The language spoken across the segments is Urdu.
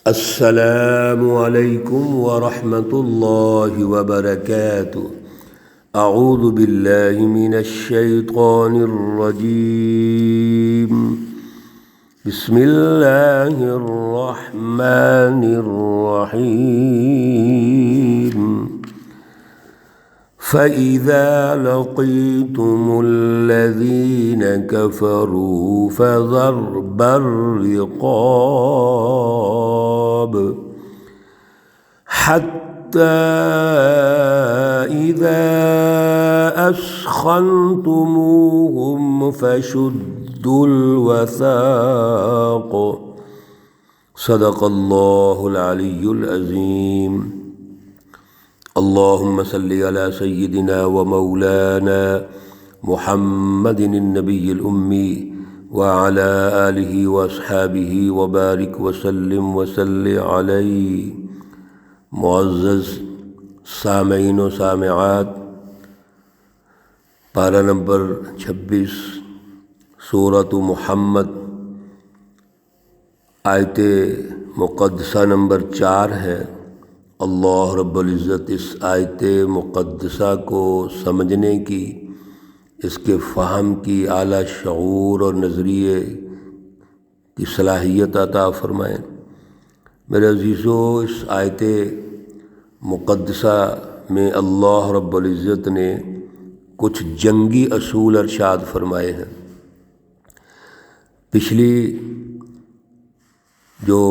السلام علیکم ورحمۃ اللہ وبرکاتہ۔ اعوذ باللہ من الشیطان الرجیم، بسم اللہ الرحمن الرحیم۔ فَإِذَا لَقِيتُمُ الَّذِينَ كَفَرُوا فَضَرْبَ الرِّقَابِ حَتَّى إِذَا أَثْخَنْتُمُوهُمْ فَشُدُّوا الْوَثَاقَ۔ صدق اللہ العلی العظیم۔ اللہم صلی علی سیدنا و مولانا محمد النبی الامی وعلی آلہ واصحابہ وبارک وسلم وصلی علیہ۔ معزز سامعین و سامعات، پارہ نمبر 26 سورۃ محمد، آیت مقدسہ نمبر 4 ہے۔ اللہ رب العزت اس آیت مقدسہ کو سمجھنے کی، اس کے فہم کی اعلیٰ شعور اور نظریے کی صلاحیت عطا فرمائیں۔ میرے عزیزو، اس آیت مقدسہ میں اللہ رب العزت نے کچھ جنگی اصول ارشاد فرمائے ہیں۔ پچھلی جو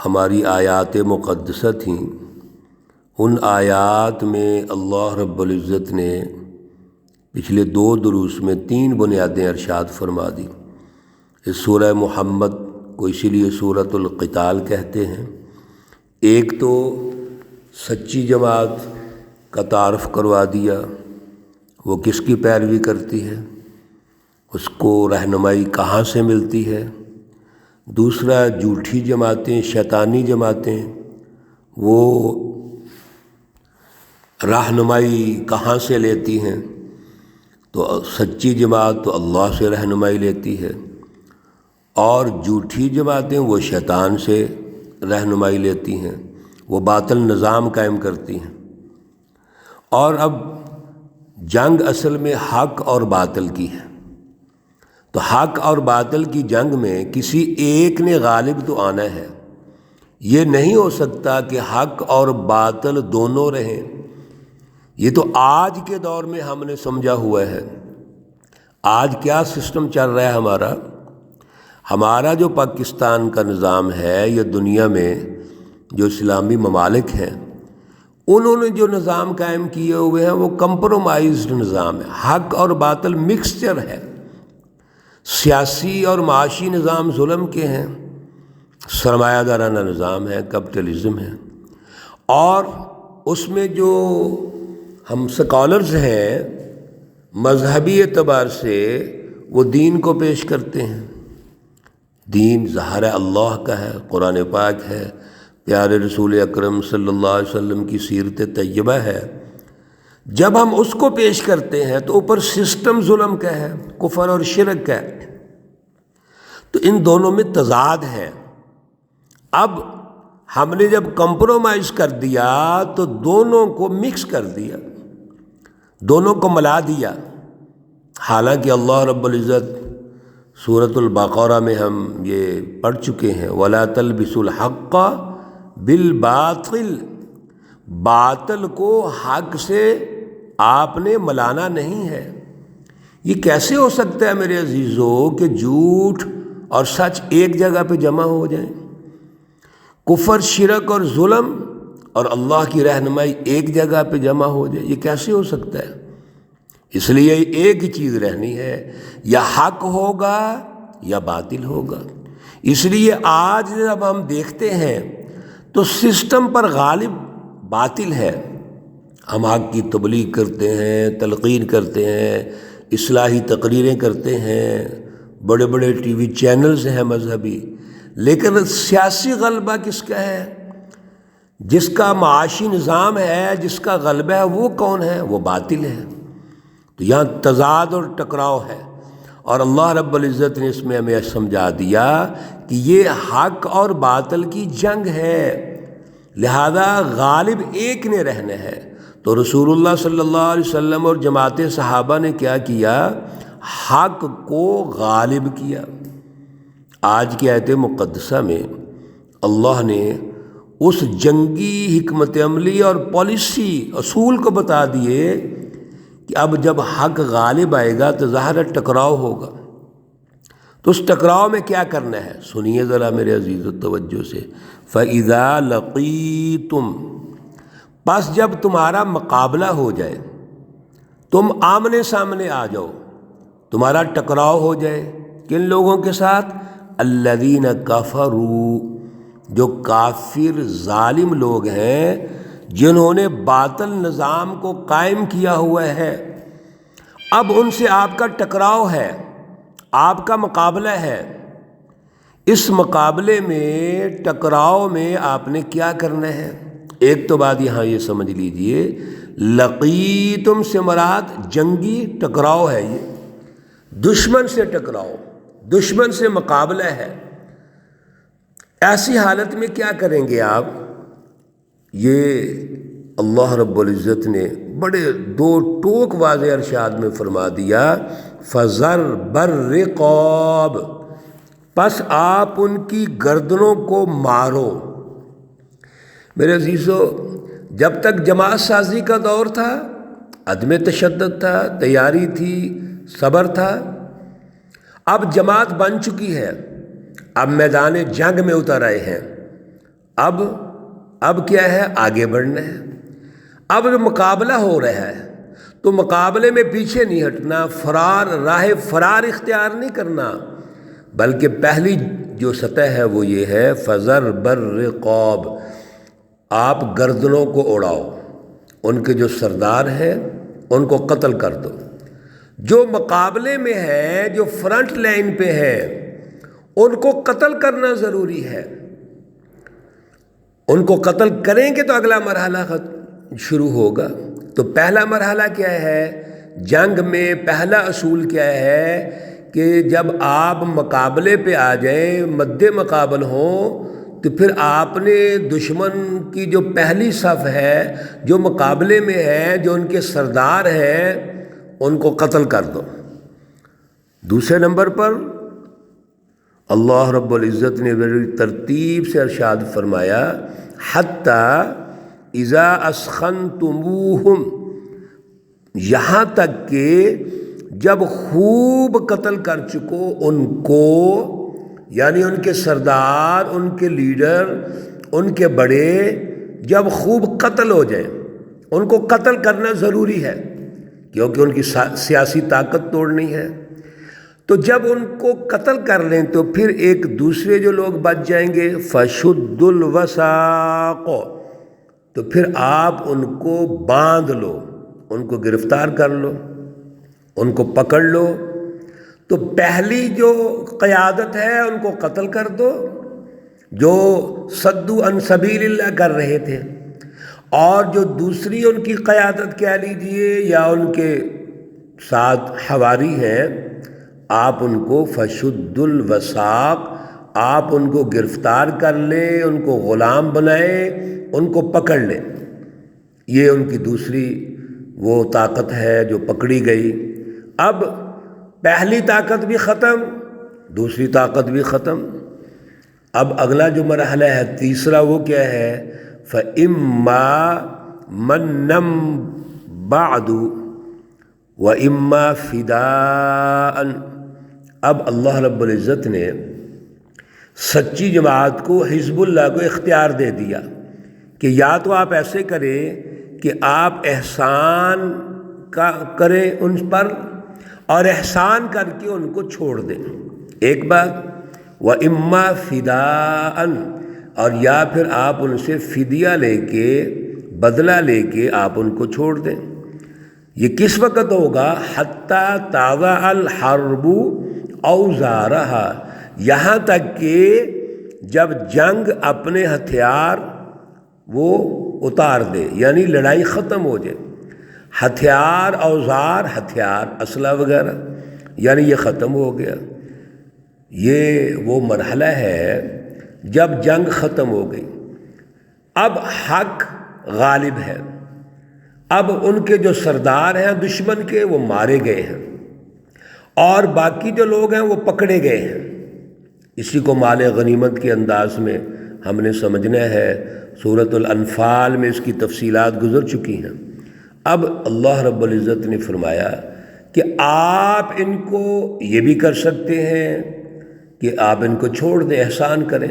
ہماری آیات مقدسہ تھیں، ان آیات میں اللہ رب العزت نے پچھلے 2 دروس میں 3 بنیادیں ارشاد فرما دی۔ اس سورہ محمد کو اسی لیے سورۃ القتال کہتے ہیں۔ ایک تو سچی جماعت کا تعارف کروا دیا، وہ کس کی پیروی کرتی ہے، اس کو رہنمائی کہاں سے ملتی ہے۔ دوسرا، جھوٹی جماعتیں، شیطانی جماعتیں، وہ رہنمائی کہاں سے لیتی ہیں؟ تو سچی جماعت تو اللہ سے رہنمائی لیتی ہے، اور جھوٹی جماعتیں وہ شیطان سے رہنمائی لیتی ہیں، وہ باطل نظام قائم کرتی ہیں۔ اور اب جنگ اصل میں حق اور باطل کی ہے، تو حق اور باطل کی جنگ میں کسی ایک نے غالب تو آنا ہے۔ یہ نہیں ہو سکتا کہ حق اور باطل دونوں رہیں۔ یہ تو آج کے دور میں ہم نے سمجھا ہوا ہے۔ آج کیا سسٹم چل رہا ہے ہمارا جو پاکستان کا نظام ہے، یا دنیا میں جو اسلامی ممالک ہیں، انہوں نے جو نظام قائم کیے ہوئے ہیں وہ کمپرومائزڈ نظام ہے۔ حق اور باطل مکسچر ہے۔ سیاسی اور معاشی نظام ظلم کے ہیں، سرمایہ دارانہ نظام ہے، کیپٹلزم ہے، اور اس میں جو ہم سکالرز ہیں مذہبی اعتبار سے وہ دین کو پیش کرتے ہیں۔ دین ظاہر اللہ کا ہے، قرآن پاک ہے، پیارے رسول اکرم صلی اللہ علیہ وسلم کی سیرت طیبہ ہے۔ جب ہم اس کو پیش کرتے ہیں تو اوپر سسٹم ظلم کا ہے، کفر اور شرک کا ہے، تو ان دونوں میں تضاد ہے۔ اب ہم نے جب کمپرومائز کر دیا تو دونوں کو مکس کر دیا، دونوں کو ملا دیا۔ حالانکہ اللہ رب العزت سورۃ البقرہ میں ہم یہ پڑھ چکے ہیں، وَلَا تَلْبِسُوا الْحَقَّ بِالْبَاطِلِ، باطل کو حق سے آپ نے ملانا نہیں ہے۔ یہ کیسے ہو سکتا ہے میرے عزیزو کہ جھوٹ اور سچ ایک جگہ پہ جمع ہو جائیں؟ کفر، شرک اور ظلم اور اللہ کی رہنمائی ایک جگہ پہ جمع ہو جائے، یہ کیسے ہو سکتا ہے؟ اس لیے ایک ہی چیز رہنی ہے، یا حق ہوگا یا باطل ہوگا۔ اس لیے آج جب ہم دیکھتے ہیں تو سسٹم پر غالب باطل ہے۔ ہم حق کی تبلیغ کرتے ہیں، تلقین کرتے ہیں، اصلاحی تقریریں کرتے ہیں، بڑے بڑے ٹی وی چینلز ہیں مذہبی، لیکن سیاسی غلبہ کس کا ہے؟ جس کا معاشی نظام ہے، جس کا غلبہ ہے، وہ کون ہے؟ وہ باطل ہے۔ تو یہاں تضاد اور ٹکراؤ ہے، اور اللہ رب العزت نے اس میں ہمیں سمجھا دیا کہ یہ حق اور باطل کی جنگ ہے، لہذا غالب ایک نے رہنا ہے۔ تو رسول اللہ صلی اللہ علیہ وسلم اور جماعت صحابہ نے کیا کیا؟ حق کو غالب کیا۔ آج کی آیت مقدسہ میں اللہ نے اس جنگی حکمت عملی اور پالیسی اصول کو بتا دیے کہ اب جب حق غالب آئے گا تو ظاہر ٹکراؤ ہوگا، تو اس ٹکراؤ میں کیا کرنا ہے؟ سنیے ذرا میرے عزیز و توجہ سے۔ فَإِذَا لَقِيتُمْ، بس جب تمہارا مقابلہ ہو جائے، تم آمنے سامنے آ جاؤ، تمہارا ٹکراؤ ہو جائے، کن لوگوں کے ساتھ؟ الَّذِينَ كَفَرُوا، جو کافر ظالم لوگ ہیں، جنہوں نے باطل نظام کو قائم کیا ہوا ہے۔ اب ان سے آپ کا ٹکراؤ ہے، آپ کا مقابلہ ہے۔ اس مقابلے میں، ٹکراؤ میں آپ نے کیا کرنا ہے؟ ایک تو بات یہاں یہ سمجھ لیجئے، لقیتم سے مراد جنگی ٹکراؤ ہے، یہ دشمن سے ٹکراؤ، دشمن سے مقابلہ ہے۔ ایسی حالت میں کیا کریں گے آپ؟ یہ اللہ رب العزت نے بڑے دو ٹوک واضح ارشاد میں فرما دیا، فَضَرْبَ الرِّقَابِ، پس آپ ان کی گردنوں کو مارو۔ میرے عزیزو، جب تک جماعت سازی کا دور تھا، عدم تشدد تھا، تیاری تھی، صبر تھا۔ اب جماعت بن چکی ہے، اب میدان جنگ میں اتر آئے ہیں، اب کیا ہے؟ آگے بڑھنا ہے۔ اب مقابلہ ہو رہا ہے تو مقابلے میں پیچھے نہیں ہٹنا، راہ فرار اختیار نہیں کرنا، بلکہ پہلی جو سطح ہے وہ یہ ہے، فَضَرْبَ الرِّقَابِ، آپ گردنوں کو اڑاؤ، ان کے جو سردار ہیں ان کو قتل کر دو۔ جو مقابلے میں ہے، جو فرنٹ لائن پہ ہے، ان کو قتل کرنا ضروری ہے۔ ان کو قتل کریں گے تو اگلا مرحلہ شروع ہوگا۔ تو پہلا مرحلہ کیا ہے؟ جنگ میں پہلا اصول کیا ہے کہ جب آپ مقابلے پہ آ جائیں، مد مقابل ہوں، تو پھر آپ نے دشمن کی جو پہلی صف ہے، جو مقابلے میں ہے، جو ان کے سردار ہیں، ان کو قتل کر دو۔ دوسرے نمبر پر اللہ رب العزت نے بڑی ترتیب سے ارشاد فرمایا، حَتَّى اِذَا أَسْخَنْتُمُوهُمْ، یہاں تک کہ جب خوب قتل کر چکو ان کو، یعنی ان کے سردار، ان کے لیڈر، ان کے بڑے، جب خوب قتل ہو جائیں، ان کو قتل کرنا ضروری ہے کیونکہ ان کی سیاسی طاقت توڑنی ہے۔ تو جب ان کو قتل کر لیں تو پھر ایک دوسرے جو لوگ بچ جائیں گے، فَشُدُّ الْوَثَاقَ، تو پھر آپ ان کو باندھ لو، ان کو گرفتار کر لو، ان کو پکڑ لو۔ تو پہلی جو قیادت ہے ان کو قتل کر دو، جو صدوا عن سبیل اللہ کر رہے تھے، اور جو دوسری ان کی قیادت کہہ لیجئے یا ان کے ساتھ حواری ہیں، آپ ان کو فَشُدُّ الْوَثَاقَ، آپ ان کو گرفتار کر لیں، ان کو غلام بنائیں، ان کو پکڑ لیں۔ یہ ان کی دوسری وہ طاقت ہے جو پکڑی گئی۔ اب پہلی طاقت بھی ختم، دوسری طاقت بھی ختم۔ اب اگلا جو مرحلہ ہے تیسرا، وہ کیا ہے؟ فَإِمَّا مَنًّا بَعْدُ وَإِمَّا فِدَاءً۔ اب اللہ رب العزت نے سچی جماعت کو، حزب اللہ کو اختیار دے دیا کہ یا تو آپ ایسے کریں کہ آپ احسان کریں ان پر، اور احسان کر کے ان کو چھوڑ دیں، ایک بات، وَإِمَّا فِدَاءً، اور یا پھر آپ ان سے فدیہ لے کے، بدلہ لے کے آپ ان کو چھوڑ دیں۔ یہ کس وقت ہوگا؟ حَتَّى تَضَعَ الْحَرْبُ أَوْزَارَهَا، یہاں تک کہ جب جنگ اپنے ہتھیار وہ اتار دے، یعنی لڑائی ختم ہو جائے۔ ہتھیار، اوزار، ہتھیار، اسلحہ وغیرہ، یعنی یہ ختم ہو گیا۔ یہ وہ مرحلہ ہے جب جنگ ختم ہو گئی، اب حق غالب ہے، اب ان کے جو سردار ہیں دشمن کے وہ مارے گئے ہیں اور باقی جو لوگ ہیں وہ پکڑے گئے ہیں۔ اسی کو مال غنیمت کے انداز میں ہم نے سمجھنا ہے۔ سورۃ الانفال میں اس کی تفصیلات گزر چکی ہیں۔ اب اللہ رب العزت نے فرمایا کہ آپ ان کو یہ بھی کر سکتے ہیں کہ آپ ان کو چھوڑ دیں، احسان کریں،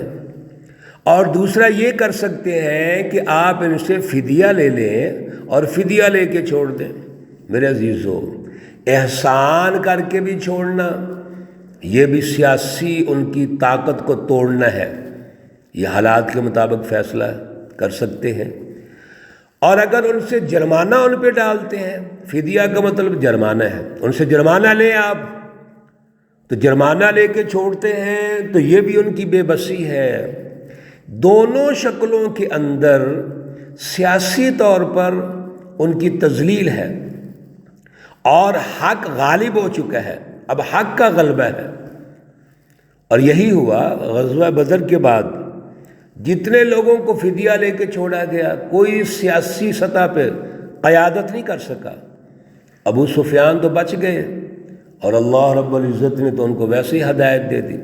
اور دوسرا یہ کر سکتے ہیں کہ آپ ان سے فدیہ لے لیں اور فدیہ لے کے چھوڑ دیں۔ میرے عزیزو، احسان کر کے بھی چھوڑنا یہ بھی سیاسی ان کی طاقت کو توڑنا ہے۔ یہ حالات کے مطابق فیصلہ کر سکتے ہیں، اور اگر ان سے جرمانہ ان پہ ڈالتے ہیں، فدیہ کا مطلب جرمانہ ہے، ان سے جرمانہ لیں آپ، تو جرمانہ لے کے چھوڑتے ہیں تو یہ بھی ان کی بے بسی ہے۔ دونوں شکلوں کے اندر سیاسی طور پر ان کی تذلیل ہے، اور حق غالب ہو چکا ہے، اب حق کا غلبہ ہے۔ اور یہی ہوا غزوہ بدر کے بعد، جتنے لوگوں کو فدیہ لے کے چھوڑا گیا، کوئی سیاسی سطح پہ قیادت نہیں کر سکا۔ ابو سفیان تو بچ گئے، اور اللہ رب العزت نے تو ان کو ویسے ہی ہدایت دے دی،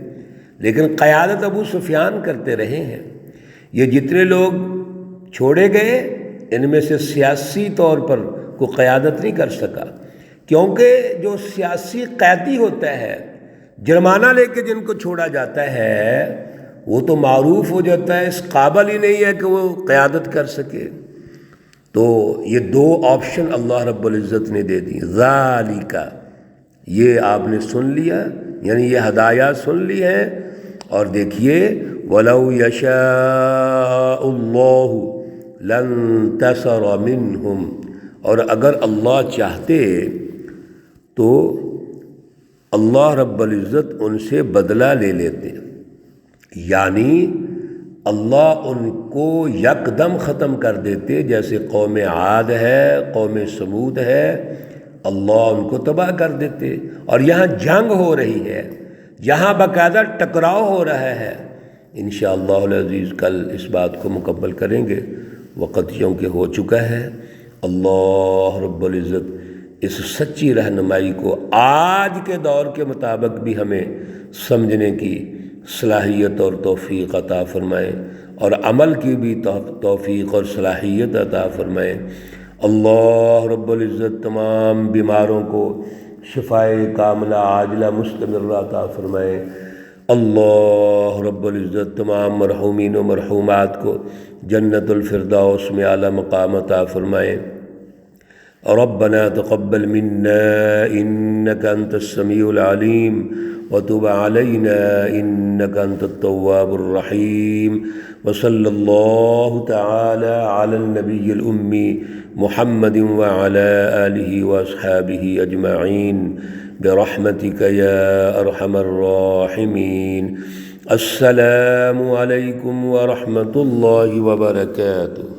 لیکن قیادت ابو سفیان کرتے رہے ہیں۔ یہ جتنے لوگ چھوڑے گئے، ان میں سے سیاسی طور پر کوئی قیادت نہیں کر سکا، کیونکہ جو سیاسی قیدی ہوتا ہے، جرمانہ لے کے جن کو چھوڑا جاتا ہے، وہ تو معروف ہو جاتا ہے، اس قابل ہی نہیں ہے کہ وہ قیادت کر سکے۔ تو یہ دو آپشن اللہ رب العزت نے دے دی۔ ذالک، یہ آپ نے سن لیا، یعنی یہ ہدایات سن لی ہے۔ اور دیکھیے، وَلَوْ يَشَاءُ اللَّهُ لَانتَصَرَ مِنْهُمْ، اور اگر اللہ چاہتے تو اللہ رب العزت ان سے بدلہ لے لیتے، یعنی اللہ ان کو یکدم ختم کر دیتے، جیسے قوم عاد ہے، قوم سمود ہے، اللہ ان کو تباہ کر دیتے۔ اور یہاں جنگ ہو رہی ہے، یہاں باقاعدہ ٹکراؤ ہو رہا ہے۔ انشاءاللہ العزیز کل اس بات کو مکمل کریں گے، وقت چونکہ ہو چکا ہے۔ اللہ رب العزت اس سچی رہنمائی کو آج کے دور کے مطابق بھی ہمیں سمجھنے کی صلاحیت اور توفیق عطا فرمائے، اور عمل کی بھی توفیق اور صلاحیت عطا فرمائے۔ اللہ رب العزت تمام بیماروں کو شفائے کاملہ عاجلہ مستمرہ عطا فرمائے۔ اللہ رب العزت تمام مرحومین و مرحومات کو جنت الفردوس میں اعلیٰ مقام عطا فرمائے۔ ربنا تقبل منا إنك أنت السميع العليم وتب علينا إنك أنت التواب الرحيم، وصلى الله تعالى على النبي الأمي محمد وعلى آله وأصحابه أجمعين برحمتك يا أرحم الراحمين۔ السلام عليكم ورحمة الله وبركاته۔